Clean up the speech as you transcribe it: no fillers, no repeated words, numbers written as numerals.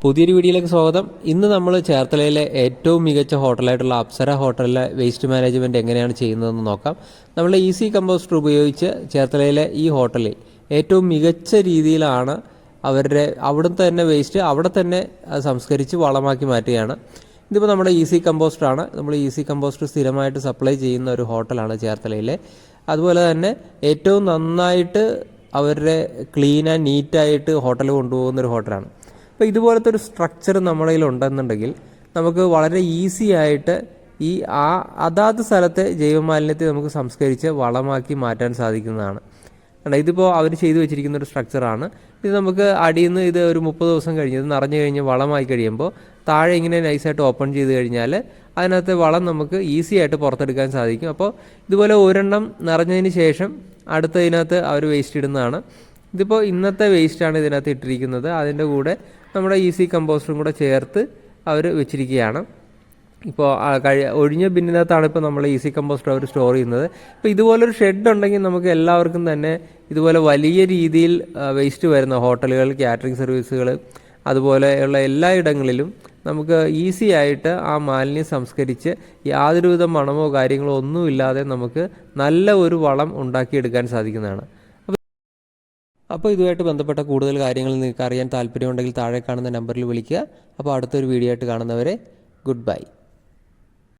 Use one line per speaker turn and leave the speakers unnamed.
പുതിയൊരു വീഡിയോയിലേക്ക് സ്വാഗതം. ഇന്ന് നമ്മൾ ചേർത്തലയിലെ ഏറ്റവും മികച്ച ഹോട്ടലായിട്ടുള്ള അപ്സര ഹോട്ടലിലെ വേസ്റ്റ് മാനേജ്മെൻറ്റ് എങ്ങനെയാണ് ചെയ്യുന്നതെന്ന് നോക്കാം. നമ്മൾ ഈസി കമ്പോസ്റ്റർ ഉപയോഗിച്ച് ചേർത്തലയിലെ ഈ ഹോട്ടലിൽ ഏറ്റവും മികച്ച രീതിയിലാണ് അവരുടെ അവിടുത്തെ തന്നെ വേസ്റ്റ് അവിടെ തന്നെ സംസ്കരിച്ച് വളമാക്കി മാറ്റുകയാണ്. ഇതിപ്പോൾ നമ്മുടെ ഈസി കമ്പോസ്റ്ററാണ്. നമ്മൾ ഈസി കമ്പോസ്റ്റർ സ്ഥിരമായിട്ട് സപ്ലൈ ചെയ്യുന്ന ഒരു ഹോട്ടലാണ് ചേർത്തലയിലെ. അതുപോലെ തന്നെ ഏറ്റവും നന്നായിട്ട് അവരുടെ ക്ലീൻ ആൻഡ് നീറ്റായിട്ട് ഹോട്ടൽ കൊണ്ടുപോകുന്ന ഒരു ഹോട്ടലാണ്. അപ്പോൾ ഇതുപോലത്തെ ഒരു സ്ട്രക്ചർ നമ്മുടെ കയ്യിൽ ഉണ്ടെന്നുണ്ടെങ്കിൽ നമുക്ക് വളരെ ഈസി ആയിട്ട് ഈ അതാത് സ്ഥലത്തെ ജൈവമാലിന്യത്തെ നമുക്ക് സംസ്കരിച്ച് വളമാക്കി മാറ്റാൻ സാധിക്കുന്നതാണ്. കാരണം ഇതിപ്പോൾ അവർ ചെയ്തു വെച്ചിരിക്കുന്ന ഒരു സ്ട്രക്ചറാണ്. ഇത് നമുക്ക് അടിയിൽ നിന്ന് ഇത് ഒരു 30 ദിവസം കഴിഞ്ഞ് ഇത് നിറഞ്ഞു കഴിഞ്ഞ് വളമായി കഴിയുമ്പോൾ താഴെ ഇങ്ങനെ നൈസായിട്ട് ഓപ്പൺ ചെയ്ത് കഴിഞ്ഞാൽ അതിനകത്ത് വളം നമുക്ക് ഈസി ആയിട്ട് പുറത്തെടുക്കാൻ സാധിക്കും. അപ്പോൾ ഇതുപോലെ ഒരെണ്ണം നിറഞ്ഞതിന് ശേഷം അടുത്തതിനകത്ത് അവർ വേസ്റ്റ് ഇടുന്നതാണ്. ഇതിപ്പോൾ ഇന്നത്തെ വേസ്റ്റാണ് ഇതിനകത്ത് ഇട്ടിരിക്കുന്നത്. അതിൻ്റെ കൂടെ നമ്മുടെ ഈസി കമ്പോസ്റ്ററും കൂടെ ചേർത്ത് അവർ വെച്ചിരിക്കുകയാണ്. ഇപ്പോൾ ഒഴിഞ്ഞ ബിന്നിനകത്താണ് ഇപ്പോൾ നമ്മൾ ഈസി കമ്പോസ്റ്റർ അവർ സ്റ്റോർ ചെയ്യുന്നത്. ഇപ്പോൾ ഇതുപോലൊരു ഷെഡ് ഉണ്ടെങ്കിൽ നമുക്ക് എല്ലാവർക്കും തന്നെ ഇതുപോലെ വലിയ രീതിയിൽ വേസ്റ്റ് വരുന്ന ഹോട്ടലുകൾ, കാറ്ററിംഗ് സർവീസുകൾ, അതുപോലെയുള്ള എല്ലായിടങ്ങളിലും നമുക്ക് ഈസി ആയിട്ട് ആ മാലിന്യം സംസ്കരിച്ച് യാതൊരുവിധ മണമോ കാര്യങ്ങളോ ഒന്നുമില്ലാതെ നമുക്ക് നല്ല ഒരു വളം ഉണ്ടാക്കിയെടുക്കാൻ സാധിക്കുന്നതാണ്. അപ്പോൾ ഇതുമായിട്ട് ബന്ധപ്പെട്ട കൂടുതൽ കാര്യങ്ങൾ നിങ്ങൾക്ക് അറിയാൻ താല്പര്യമുണ്ടെങ്കിൽ താഴെ കാണുന്ന നമ്പറിൽ വിളിക്കുക. അപ്പോൾ അടുത്തൊരു വീഡിയോ ആയിട്ട് കാണുന്നവരെ ഗുഡ് ബൈ.